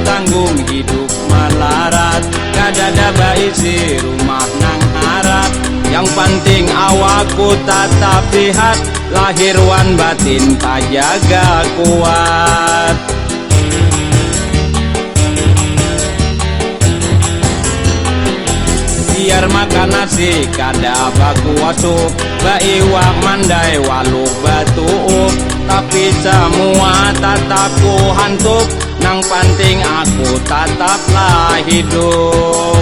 tanggung hidup melarat, kadada isi rumah nang harap. Yang penting awakku tetap sehat, lahir wan batin tak jaga kuat. Biar makan nasi kada baku wasuk, baiwak mandai waluk batuuk, tapi semua tetap ku hantuk, nang penting aku tetaplah hidup.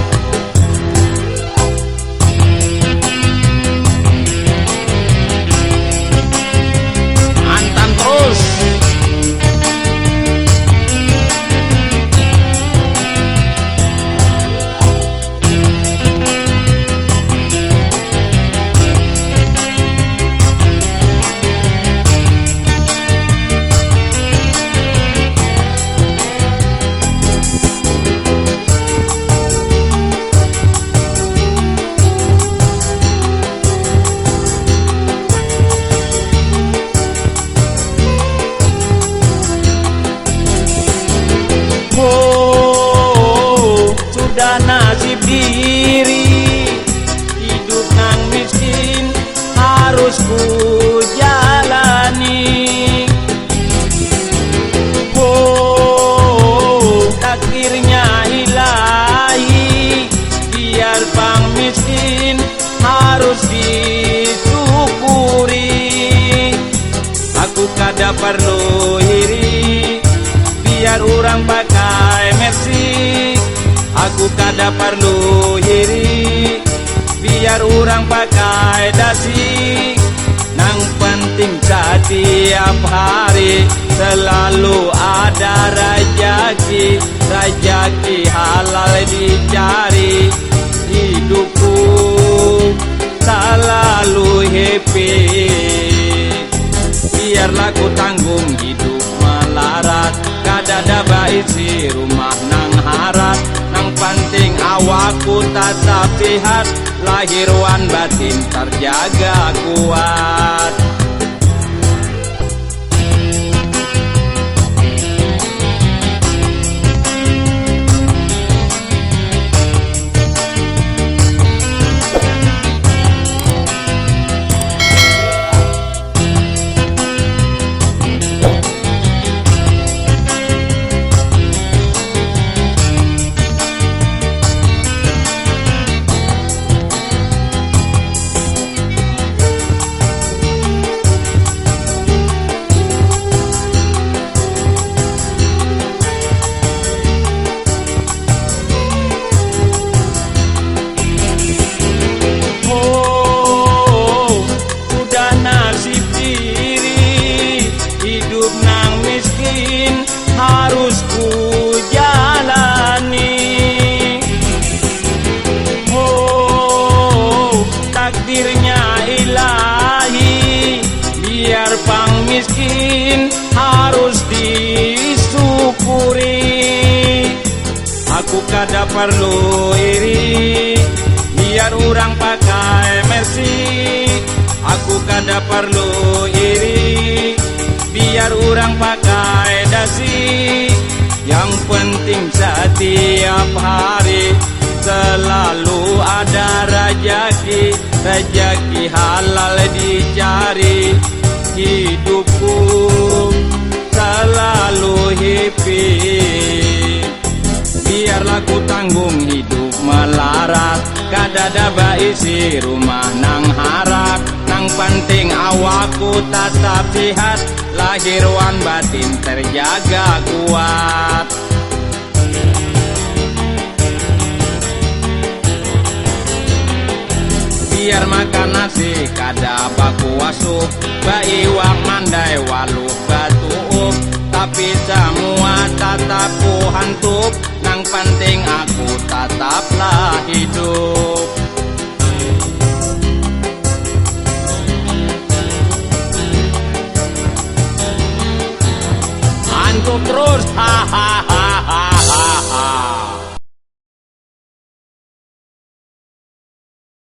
Antam terus. Sudah nasib diri, hidup nang miskin harus ku jalani. Takdirnya ilahi, biar pang miskin harus disyukuri. Aku kada perlu iri, biar orang pakai mercy. Aku kada perlu iri, biar orang pakai dasi. Nang penting setiap hari selalu ada rajaki, rajaki halal dicari. Hidupku selalu happy, biarlah ku tanggung hidup melarat, kadada isi rumah nang harap. Nang penting awakku tetap sehat, lahir wan batin terjaga kuat. Harus ku jalani. Takdirnya ilahi, biar pang miskin harus disyukuri. Aku kada perlu iri, biar orang pakai mercy. Aku kada perlu iri, biar orang pakai dasi. Yang penting setiap hari selalu ada rajaki, rajaki halal dicari. Hidupku selalu happy, biarlah ku tanggung hidup melarat, kadada isi rumah nang harap. Nang penting awakku tetap sehat, lahir wan batin terjaga kuat. Biar makan nasi kada baku wasuk, baiwak mandai waluk batuuk, tapi semua tetap ku hantup. Nang penting aku tetaplah hidup.